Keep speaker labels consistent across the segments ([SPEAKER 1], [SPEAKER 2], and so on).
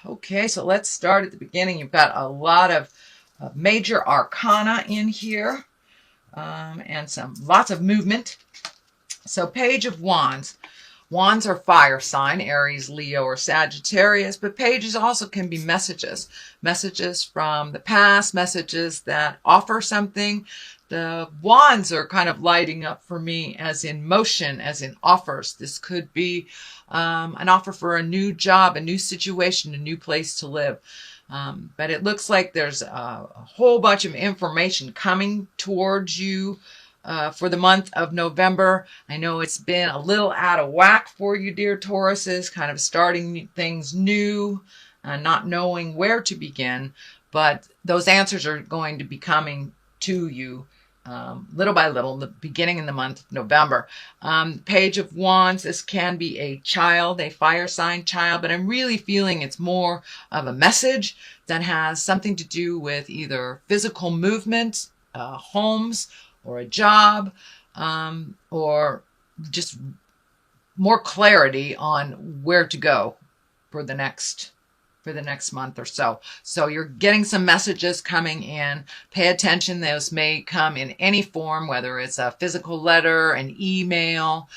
[SPEAKER 1] Okay, so let's start at the beginning. You've got a lot of major arcana in here and lots of movement. So Page of Wands. Wands are fire sign, Aries, Leo, or Sagittarius, but pages also can be messages. Messages from the past, messages that offer something. The wands are kind of lighting up for me as in motion, as in offers. This could be an offer for a new job, a new situation, a new place to live. But it looks like there's a whole bunch of information coming towards you for the month of November. I know it's been a little out of whack for you, dear Tauruses, kind of starting things new, not knowing where to begin, but those answers are going to be coming to you little by little, the beginning in the month of November. Page of Wands, this can be a child, a fire sign child, but I'm really feeling it's more of a message that has something to do with either physical movement, homes, or a job, or just more clarity on where to go for the next month or so. So you're getting some messages coming in. Pay attention. Those may come in any form, whether it's a physical letter, an email,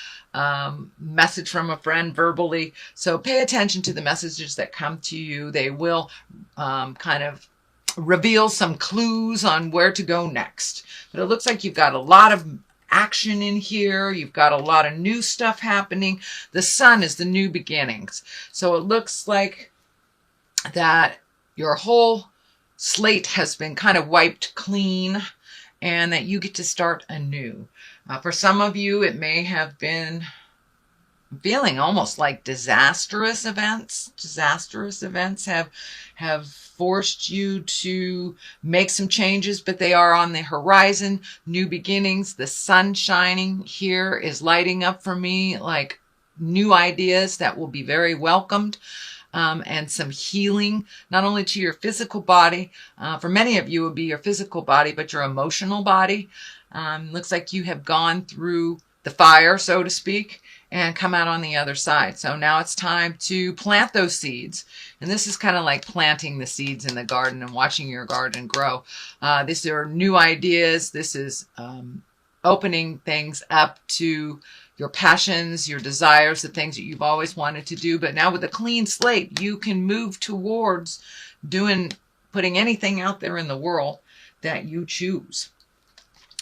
[SPEAKER 1] message from a friend verbally. So pay attention to the messages that come to you. They will kind of reveal some clues on where to go next. But it looks like you've got a lot of action in here. You've got a lot of new stuff happening. The sun is the new beginnings. So it looks like that your whole slate has been kind of wiped clean and that you get to start anew. For some of you, it may have been feeling almost like disastrous events. Disastrous events have forced you to make some changes, but they are on the horizon. New beginnings. The sun shining here is lighting up for me like new ideas that will be very welcomed. And some healing, not only to your physical body. For many of you, it would be your physical body, but your emotional body. Looks like you have gone through the fire, so to speak, and come out on the other side. So now it's time to plant those seeds. And this is kind of like planting the seeds in the garden and watching your garden grow. These are new ideas. This is opening things up to your passions, your desires, the things that you've always wanted to do. But now with a clean slate, you can move towards putting anything out there in the world that you choose.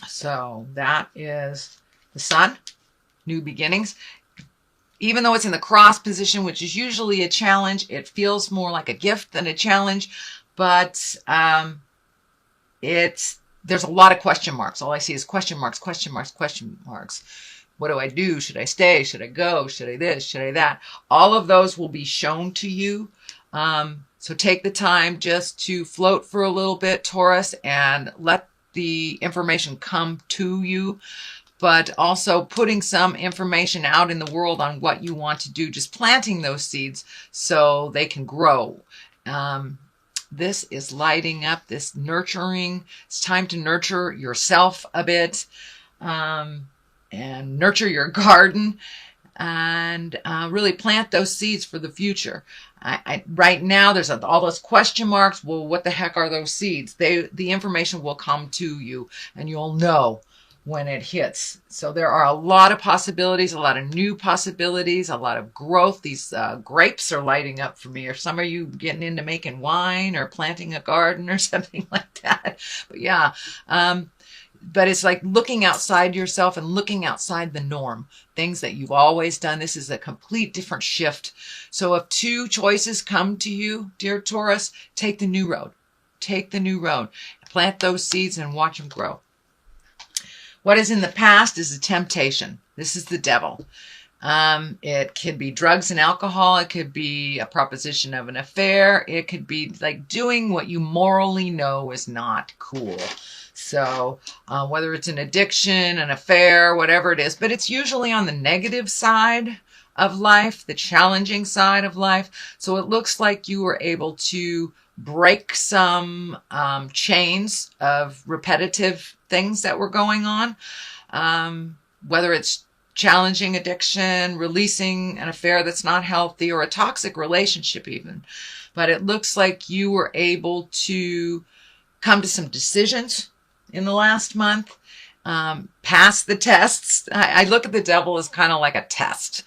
[SPEAKER 1] So that is the sun, new beginnings. Even though it's in the cross position, which is usually a challenge, it feels more like a gift than a challenge. But there's a lot of question marks. All I see is question marks, question marks, question marks. What do I do? Should I stay? Should I go? Should I this? Should I that? All of those will be shown to you. So take the time just to float for a little bit, Taurus, and let the information come to you. But also putting some information out in the world on what you want to do. Just planting those seeds so they can grow. This is lighting up, this nurturing. It's time to nurture yourself a bit. And nurture your garden and really plant those seeds for the future. Right now, there's all those question marks. Well, what the heck are those seeds? The information will come to you and you'll know when it hits. So there are a lot of possibilities, a lot of new possibilities, a lot of growth. These grapes are lighting up for me. Or some of you getting into making wine or planting a garden or something like that. But yeah, but it's like looking outside yourself and looking outside the norm, things that you've always done. This is a complete different shift. So if two choices come to you, dear Taurus, take the new road. Take the new road. Plant those seeds and watch them grow. What is in the past is a temptation. This is the devil. It could be drugs and alcohol. It could be a proposition of an affair. It could be like doing what you morally know is not cool. So whether it's an addiction, an affair, whatever it is, but it's usually on the negative side of life, the challenging side of life. So it looks like you were able to break some chains of repetitive things that were going on, whether it's challenging addiction, releasing an affair that's not healthy, or a toxic relationship even. But it looks like you were able to come to some decisions in the last month, pass the tests. I look at the devil as kind of like a test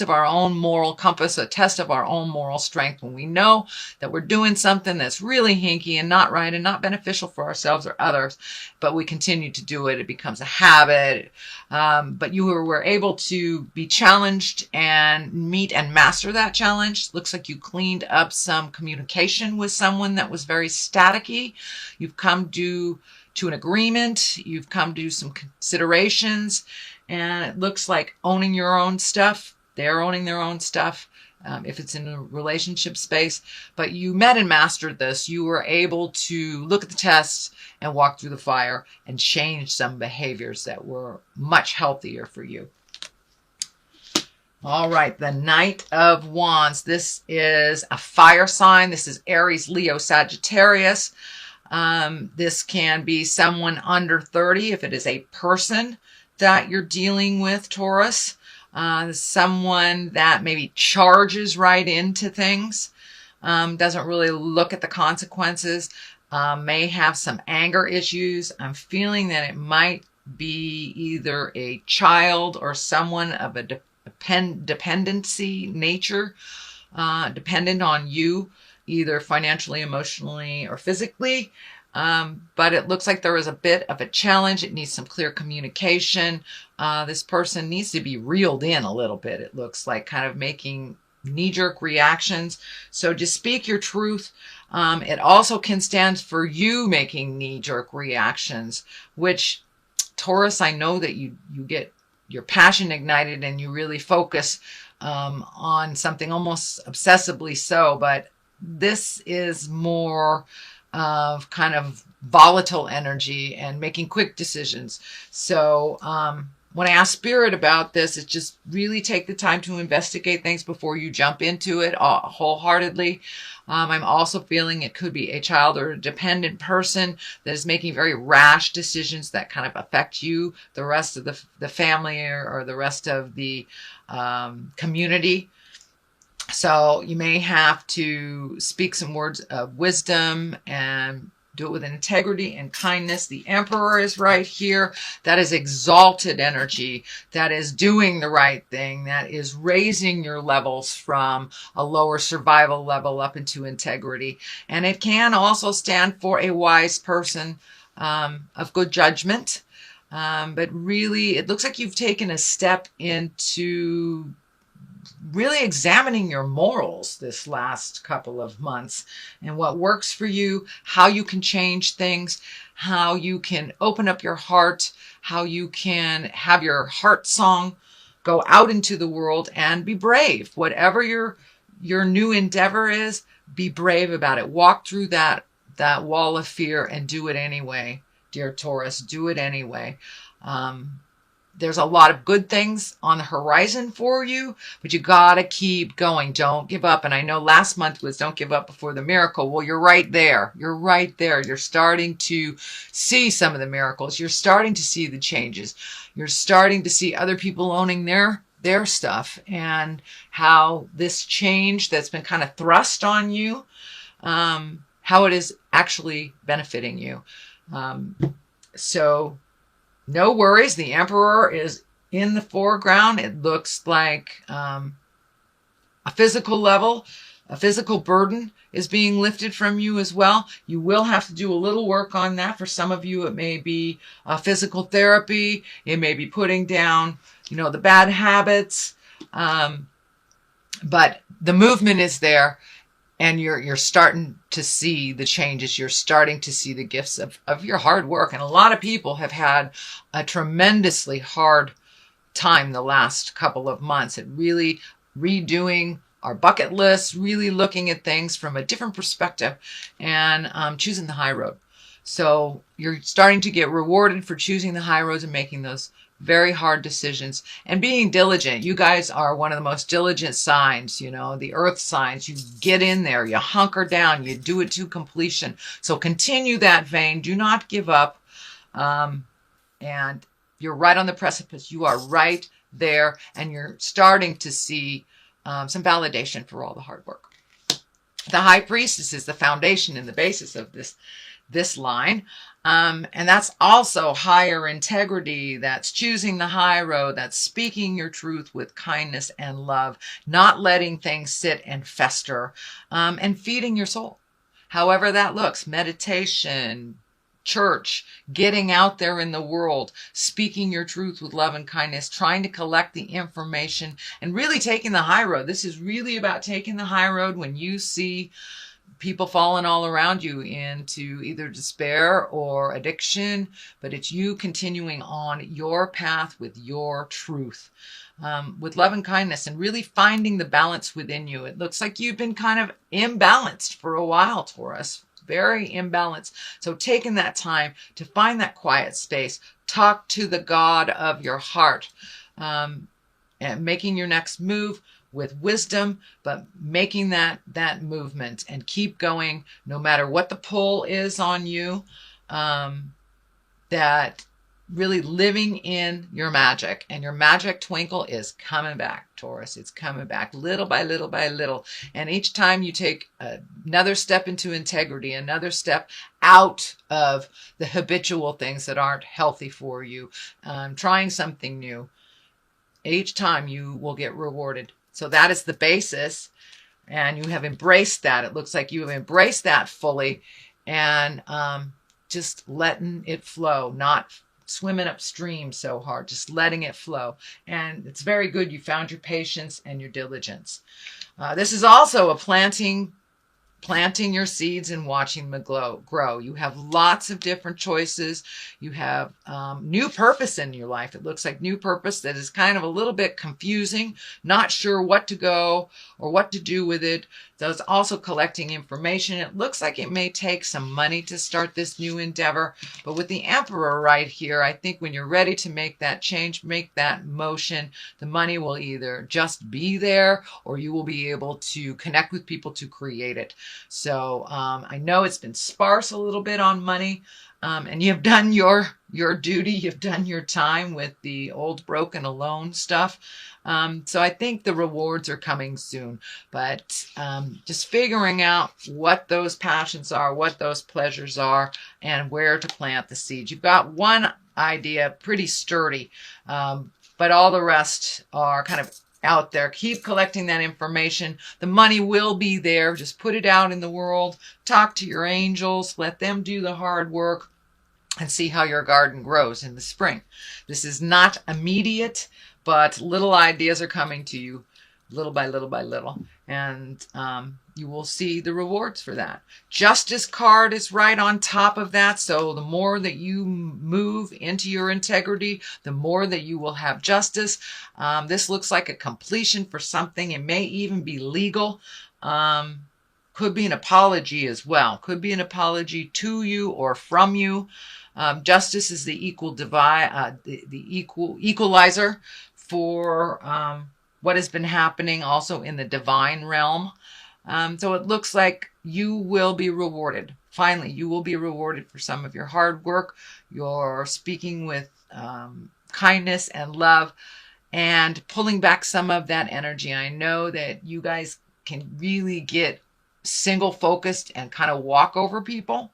[SPEAKER 1] of our own moral compass, a test of our own moral strength. When we know that we're doing something that's really hinky and not right and not beneficial for ourselves or others, but we continue to do it, it becomes a habit. But you were able to be challenged and meet and master that challenge. Looks like you cleaned up some communication with someone that was very staticky. You've come to an agreement, you've come to some considerations, and it looks like owning your own stuff. They're owning their own stuff, if it's in a relationship space. But you met and mastered this. You were able to look at the tests and walk through the fire and change some behaviors that were much healthier for you. All right, the Knight of Wands. This is a fire sign. This is Aries, Leo, Sagittarius. This can be someone under 30 if it is a person that you're dealing with, Taurus. Someone that maybe charges right into things, doesn't really look at the consequences, may have some anger issues. I'm feeling that it might be either a child or someone of a dependency nature, dependent on you, either financially, emotionally, or physically. But it looks like there is a bit of a challenge. It needs some clear communication. This person needs to be reeled in a little bit. It looks like kind of making knee-jerk reactions. So just speak your truth. It also can stand for you making knee-jerk reactions, which, Taurus, I know that you get your passion ignited and you really focus on something almost obsessively so, but this is more of kind of volatile energy and making quick decisions. So when I ask Spirit about this, it's just really take the time to investigate things before you jump into it wholeheartedly. I'm also feeling it could be a child or a dependent person that is making very rash decisions that kind of affect you, the rest of the family, or the rest of the community. So you may have to speak some words of wisdom and do it with integrity and kindness. The Emperor is right here. That is exalted energy. That is doing the right thing. That is raising your levels from a lower survival level up into integrity. And it can also stand for a wise person of good judgment. But really, it looks like you've taken a step into really examining your morals this last couple of months and what works for you, how you can change things, how you can open up your heart, how you can have your heart song go out into the world and be brave. Whatever your new endeavor is, be brave about it. Walk through that wall of fear and do it anyway, dear Taurus. Do it anyway. There's a lot of good things on the horizon for you, but you gotta keep going. Don't give up. And I know last month was don't give up before the miracle. Well, you're right there. You're right there. You're starting to see some of the miracles. You're starting to see the changes. You're starting to see other people owning their stuff, and how this change that's been kind of thrust on you, how it is actually benefiting you. So no worries. The Emperor is in the foreground. It looks like a physical level, a physical burden is being lifted from you as well. You will have to do a little work on that. For some of you, it may be physical therapy. It may be putting down, the bad habits. But the movement is there. And you're starting to see the changes. You're starting to see the gifts of your hard work. And a lot of people have had a tremendously hard time the last couple of months at really redoing our bucket list, really looking at things from a different perspective, and choosing the high road. So you're starting to get rewarded for choosing the high roads and making those very hard decisions and being diligent. You guys are one of the most diligent signs, the earth signs. You get in there, you hunker down, you do it to completion. So continue that vein. Do not give up. And you're right on the precipice. You are right there, and you're starting to see some validation for all the hard work. The High Priestess is the foundation and the basis of this line. And that's also higher integrity. That's choosing the high road. That's speaking your truth with kindness and love, not letting things sit and fester, and feeding your soul. However that looks, meditation, church, getting out there in the world, speaking your truth with love and kindness, trying to collect the information, and really taking the high road. This is really about taking the high road when you see people falling all around you into either despair or addiction, but it's you continuing on your path with your truth, with love and kindness, and really finding the balance within you. It looks like you've been kind of imbalanced for a while, Taurus. Very imbalanced. So taking that time to find that quiet space, talk to the God of your heart, and making your next move with wisdom, but making that movement and keep going no matter what the pull is on you. That really living in your magic, and your magic twinkle is coming back, Taurus. It's coming back little by little by little. And each time you take another step into integrity, another step out of the habitual things that aren't healthy for you, trying something new, each time you will get rewarded. So that is the basis, and you have embraced that. It looks like you have embraced that fully, and just letting it flow, not swimming upstream so hard, just letting it flow. And it's very good. You found your patience and your diligence. This is also a planting your seeds and watching them grow. You have lots of different choices. You have new purpose in your life. It looks like new purpose that is kind of a little bit confusing, not sure what to go or what to do with it. So it's also collecting information. It looks like it may take some money to start this new endeavor, but with the Emperor right here, I think when you're ready to make that change, make that motion, the money will either just be there, or you will be able to connect with people to create it. So I know it's been sparse a little bit on money, and you've done your duty. You've done your time with the old broken alone stuff. So I think the rewards are coming soon, but just figuring out what those passions are, what those pleasures are, and where to plant the seeds. You've got one idea pretty sturdy, but all the rest are kind of out there. Keep collecting that information. The money will be there. Just put it out in the world. Talk to your angels. Let them do the hard work, and see how your garden grows in the spring. This is not immediate, but little ideas are coming to you little by little by little, and you will see the rewards for that. Justice card is right on top of that, so the more that you move into your integrity, the more that you will have justice. This looks like a completion for something. It may even be legal. Could be an apology as well. Could be an apology to you or from you. Justice is the equalizer for what has been happening also in the divine realm. So it looks like you will be rewarded. Finally, you will be rewarded for some of your hard work, your speaking with kindness and love, and pulling back some of that energy. I know that you guys can really get single focused and kind of walk over people.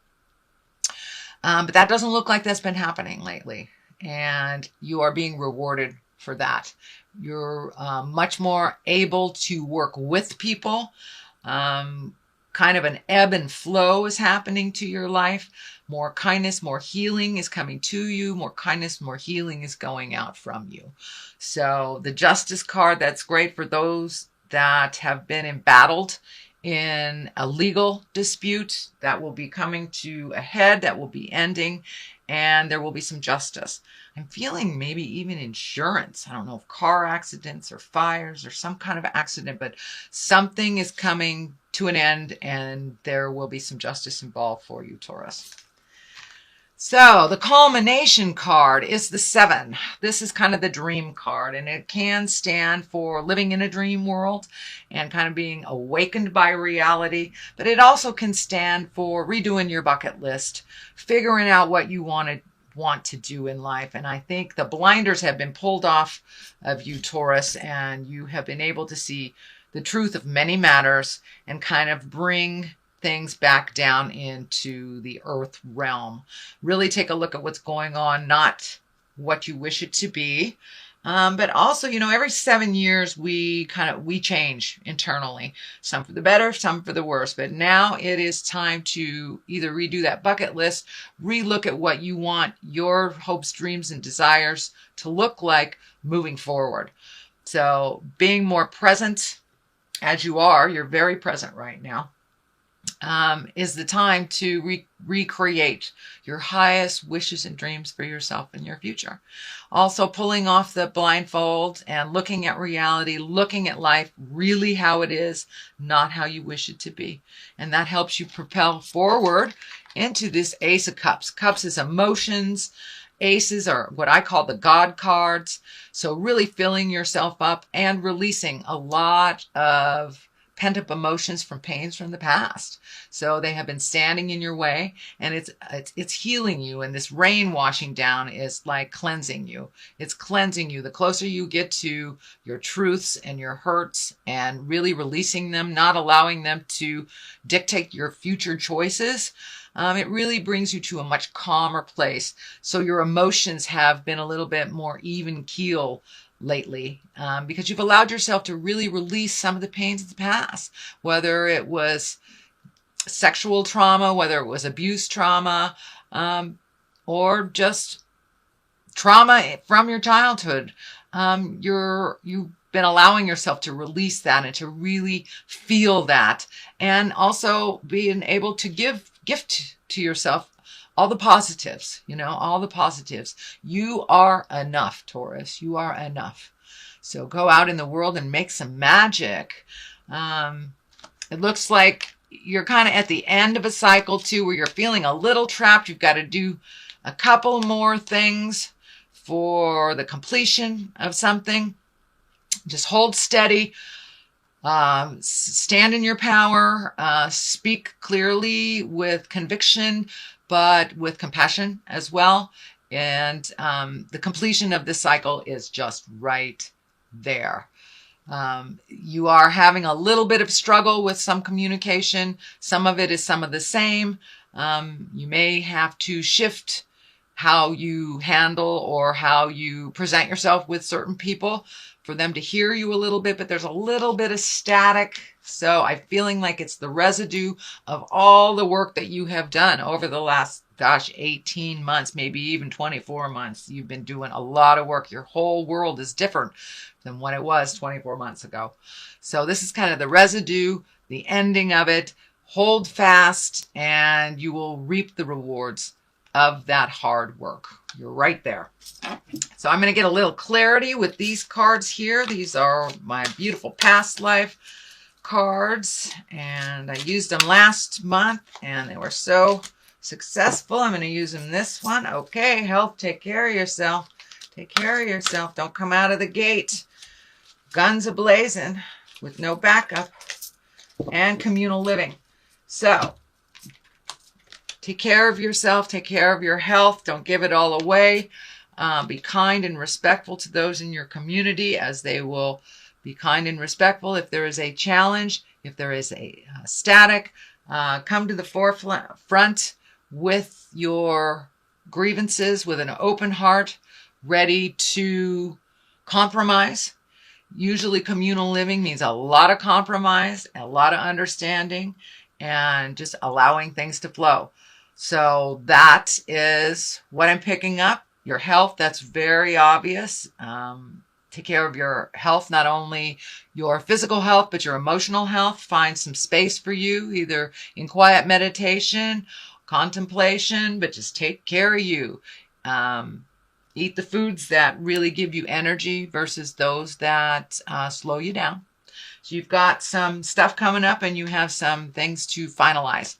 [SPEAKER 1] But that doesn't look like that's been happening lately. And you are being rewarded for that. You're much more able to work with people. Kind of an ebb and flow is happening to your life. More kindness, more healing is coming to you. More kindness, more healing is going out from you. So the Justice card, that's great for those that have been embattled in a legal dispute. That will be coming to a head, that will be ending, and there will be some justice. I'm feeling maybe even insurance. I don't know if car accidents or fires or some kind of accident, but something is coming to an end, and there will be some justice involved for you, Taurus. So the culmination card is the 7. This is kind of the dream card, and it can stand for living in a dream world and kind of being awakened by reality. But it also can stand for redoing your bucket list, figuring out what you want want to do in life. And I think the blinders have been pulled off of you, Taurus, and you have been able to see the truth of many matters and kind of bring things back down into the earth realm. Really take a look at what's going on, not what you wish it to be. But also, you know, every 7 years we change internally, some for the better, some for the worse. But now it is time to either redo that bucket list, relook at what you want your hopes, dreams, and desires to look like moving forward. So being more present as you are, you're very present right now, is the time to recreate your highest wishes and dreams for yourself and your future. Also pulling off the blindfold and looking at reality, looking at life really how it is, not how you wish it to be. And that helps you propel forward into this Ace of Cups. Cups is emotions. Aces are what I call the God cards. So really filling yourself up and releasing a lot of pent-up emotions from pains from the past. So they have been standing in your way, and it's healing you, and this rain washing down is like cleansing you. It's cleansing you. The closer you get to your truths and your hurts and really releasing them, not allowing them to dictate your future choices, it really brings you to a much calmer place. So your emotions have been a little bit more even keel lately, because you've allowed yourself to really release some of the pains of the past, whether it was sexual trauma, whether it was abuse trauma, or just trauma from your childhood. You've been allowing yourself to release that and to really feel that, and also being able to gift to yourself all the positives, you know, all the positives. You are enough, Taurus. You are enough. So go out in the world and make some magic. It looks like you're kind of at the end of a cycle too, where you're feeling a little trapped. You've got to do a couple more things for the completion of something. Just hold steady. Stand in your power. Speak clearly with conviction, but with compassion as well. And the completion of this cycle is just right there. You are having a little bit of struggle with some communication. Some of it is some of the same. You may have to shift how you handle or how you present yourself with certain people for them to hear you a little bit, but there's a little bit of static. So I'm feeling like it's the residue of all the work that you have done over the last, 18 months, maybe even 24 months. You've been doing a lot of work. Your whole world is different than what it was 24 months ago. So this is kind of the residue, the ending of it. Hold fast and you will reap the rewards of that hard work. You're right there. So I'm going to get a little clarity with these cards here. These are my beautiful past life cards, and I used them last month and they were so successful. I'm going to use them this one. Okay, health, take care of yourself. Take care of yourself. Don't come out of the gate guns a-blazing with no backup. And communal living. So take care of yourself. Take care of your health. Don't give it all away. Be kind and respectful to those in your community, as they will be kind and respectful. If there is a challenge, if there is a static, come to the forefront with your grievances with an open heart, ready to compromise. Usually communal living means a lot of compromise, a lot of understanding, and just allowing things to flow. So that is what I'm picking up. Your health, that's very obvious. Take care of your health, not only your physical health, but your emotional health. Find some space for you, either in quiet meditation, contemplation, but just take care of you. Eat the foods that really give you energy versus those that slow you down. So you've got some stuff coming up and you have some things to finalize.